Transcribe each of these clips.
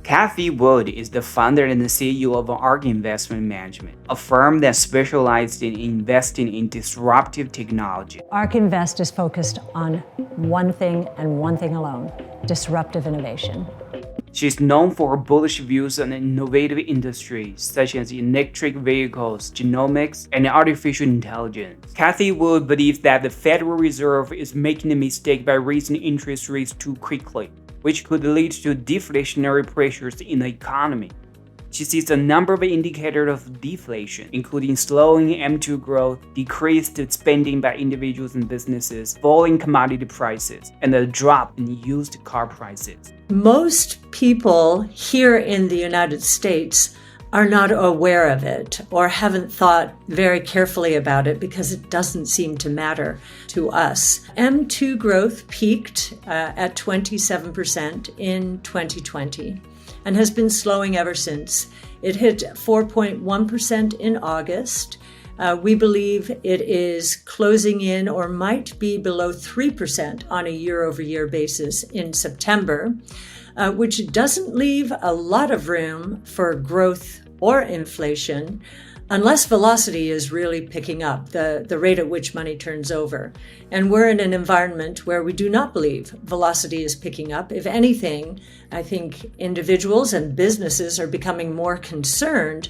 Cathie Wood is the founder and the CEO of ARC Investment Management, a firm that specializes in investing in disruptive technology. ARC Invest is focused on one thing and one thing alone: disruptive innovation. She's known for her bullish views on innovative industries such as electric vehicles, genomics, and artificial intelligence. Cathie Wood believes that the Federal Reserve is making a mistake by raising interest rates too quickly, which could lead to deflationary pressures in the economy. She sees a number of indicators of deflation, including slowing M2 growth, decreased spending by individuals and businesses, falling commodity prices, and a drop in used car prices. Most people here in the United States are not aware of it or haven't thought very carefully about it because it doesn't seem to matter to us. M2 growth peaked at 27% in 2020 and has been slowing ever since. It hit 4.1% in August. We believe it is closing in or might be below 3% on a year-over-year basis in September, which doesn't leave a lot of room for growth or inflation unless velocity is really picking up, the rate at which money turns over. And we're in an environment where we do not believe velocity is picking up. If anything, I think individuals and businesses are becoming more concerned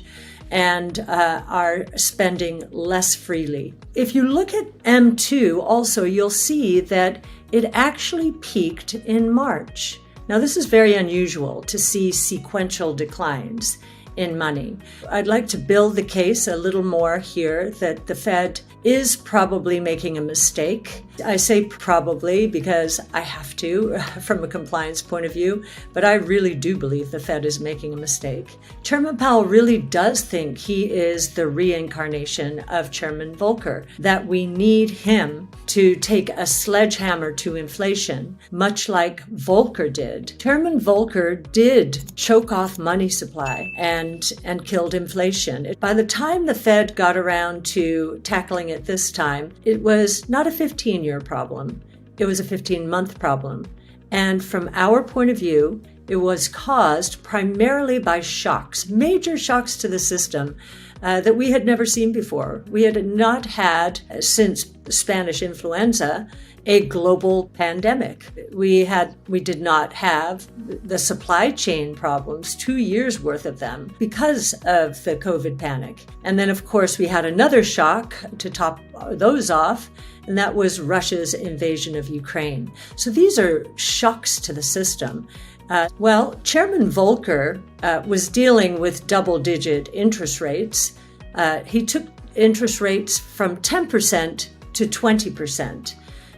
and are spending less freely. If you look at M2 also, you'll see that it actually peaked in March. Now, this is very unusual to see sequential declines in money. I'd like to build the case a little more here that the Fed is probably making a mistake. I say probably because I have to from a compliance point of view, but I really do believe the Fed is making a mistake. Chairman Powell really does think he is the reincarnation of Chairman Volcker, that we need him to take a sledgehammer to inflation, much like Volcker did. Chairman Volcker did choke off money supply and killed inflation. By the time the Fed got around to tackling it this time, it was not a 15-year problem. It was a 15-month problem. And from our point of view, it was caused primarily by shocks, major shocks to the system that we had never seen before. We had not had, since Spanish influenza, a global pandemic. We did not have the supply chain problems, 2 years worth of them, because of the COVID panic. And then, of course, we had another shock to top those off, and that was Russia's invasion of Ukraine. So these are shocks to the system. Chairman Volcker was dealing with double-digit interest rates. He took interest rates from 10% to 20%.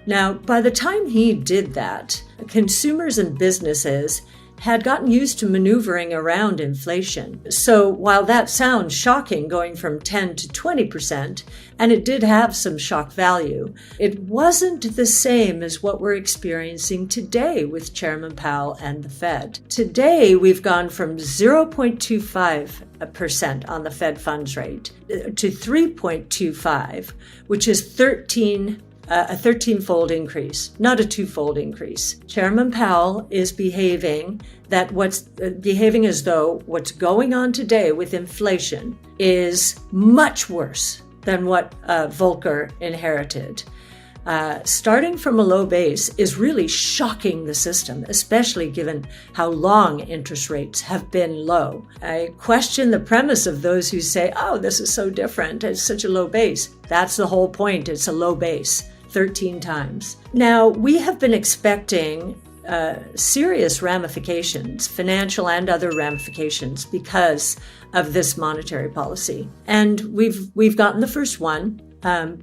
Now, by the time he did that, consumers and businesses had gotten used to maneuvering around inflation. So while that sounds shocking, going from 10 to 20%, and it did have some shock value, it wasn't the same as what we're experiencing today with Chairman Powell and the Fed. Today, we've gone from 0.25% on the Fed funds rate to 3.25, which is a 13-fold increase, not a 2-fold increase. Chairman Powell is behaving as though what's going on today with inflation is much worse than what Volcker inherited. Starting from a low base is really shocking the system, especially given how long interest rates have been low. I question the premise of those who say, oh, this is so different, it's such a low base. That's the whole point, it's a low base. 13 times. Now, we have been expecting serious ramifications, financial and other ramifications, because of this monetary policy. And we've gotten the first one,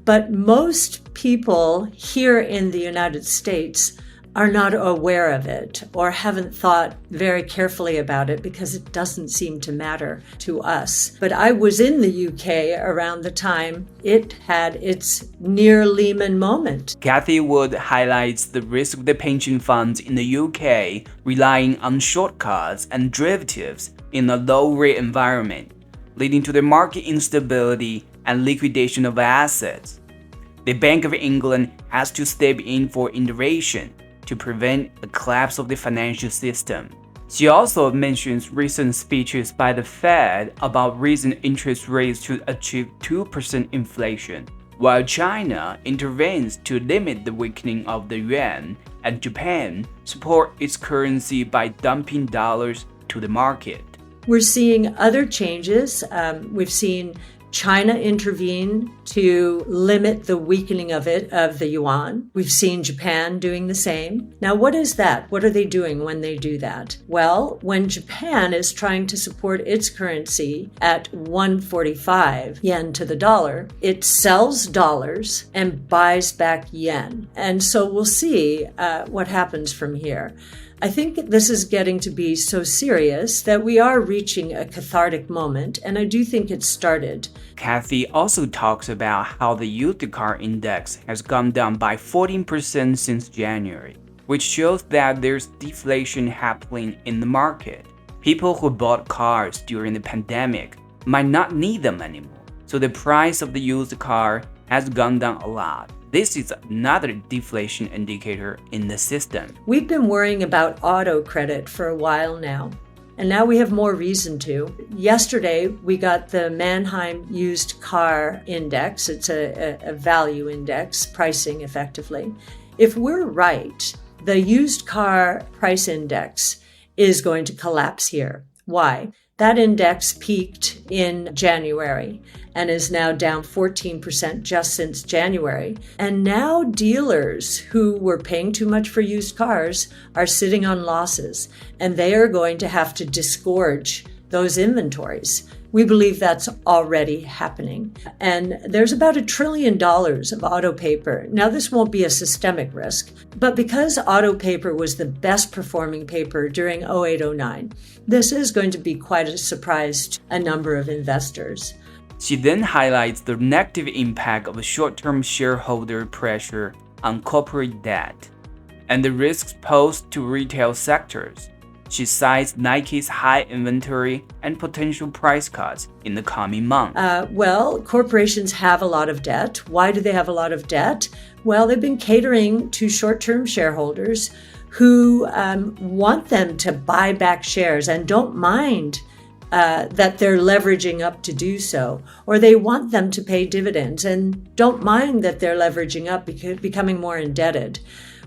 but most people here in the United States are not aware of it or haven't thought very carefully about it because it doesn't seem to matter to us. But I was in the UK around the time it had its near Lehman moment. Cathie Wood highlights the risk of the pension funds in the UK relying on shortcuts and derivatives in a low-rate environment, leading to the market instability and liquidation of assets. The Bank of England has to step in for innovation to prevent a collapse of the financial system. She also mentions recent speeches by the Fed about raising interest rates to achieve 2% inflation, while China intervenes to limit the weakening of the yuan, and Japan support its currency by dumping dollars to the market. We're seeing other changes. We've seen China intervene to limit the weakening of the yuan. We've seen Japan doing the same. Now, what is that? What are they doing when they do that? Well, when Japan is trying to support its currency at 145 yen to the dollar, it sells dollars and buys back yen. And so we'll see what happens from here. I think this is getting to be so serious that we are reaching a cathartic moment, and I do think it's started. Cathie also talks about how the used car index has gone down by 14% since January, which shows that there's deflation happening in the market. People who bought cars during the pandemic might not need them anymore, so the price of the used car has gone down a lot. This is another deflation indicator in the system. We've been worrying about auto credit for a while now, and now we have more reason to. Yesterday, we got the Manheim Used Car Index. It's a value index, pricing effectively. If we're right, the used car price index is going to collapse here. Why? That index peaked in January and is now down 14% just since January. And now dealers who were paying too much for used cars are sitting on losses, and they are going to have to disgorge those inventories. We believe that's already happening. And there's about $1 trillion of auto paper. Now, this won't be a systemic risk, but because auto paper was the best performing paper during 08-09, this is going to be quite a surprise to a number of investors. She then highlights the negative impact of short-term shareholder pressure on corporate debt and the risks posed to retail sectors. She cites Nike's high inventory and potential price cuts in the coming months. Well, corporations have a lot of debt. Why do they have a lot of debt? Well, they've been catering to short-term shareholders who want them to buy back shares and don't mind that they're leveraging up to do so, or they want them to pay dividends and don't mind that they're leveraging up, becoming more indebted.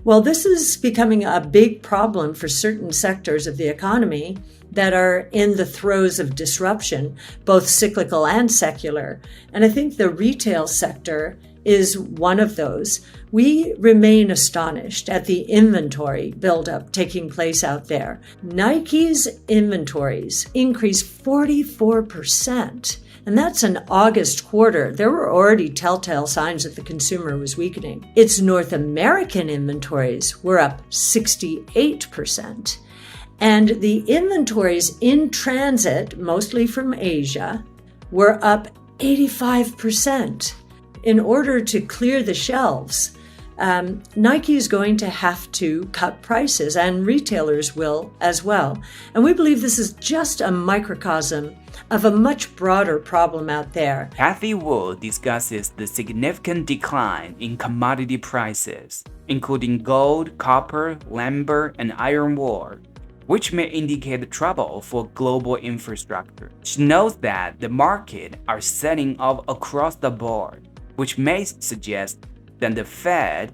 Well, this is becoming a big problem for certain sectors of the economy that are in the throes of disruption, both cyclical and secular. And I think the retail sector is one of those. We remain astonished at the inventory buildup taking place out there. Nike's inventories increased 44%. And that's an August quarter. There were already telltale signs that the consumer was weakening. Its North American inventories were up 68%. And the inventories in transit, mostly from Asia, were up 85%. In order to clear the shelves, Nike is going to have to cut prices, and retailers will as well. And we believe this is just a microcosm of a much broader problem out there. Cathie Wood discusses the significant decline in commodity prices, including gold, copper, lumber, and iron ore, which may indicate trouble for global infrastructure. She notes that the market are selling off across the board, which may suggest that the Fed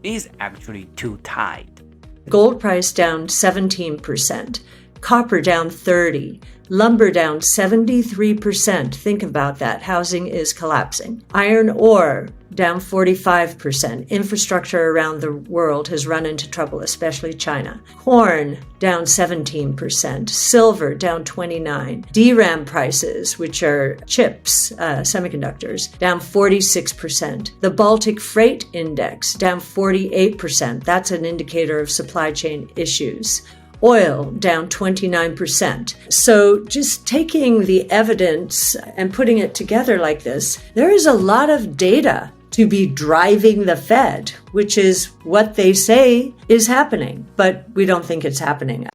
is actually too tight. Gold price down 17%, copper down 30%, lumber down 73%. Think about that. Housing is collapsing. Iron ore down 45%. Infrastructure around the world has run into trouble, especially China. Corn down 17%. Silver down 29%. DRAM prices, which are chips, semiconductors, down 46%. The Baltic Freight Index down 48%. That's an indicator of supply chain issues. Oil down 29%. So just taking the evidence and putting it together like this, there is a lot of data to be driving the Fed, which is what they say is happening, but we don't think it's happening.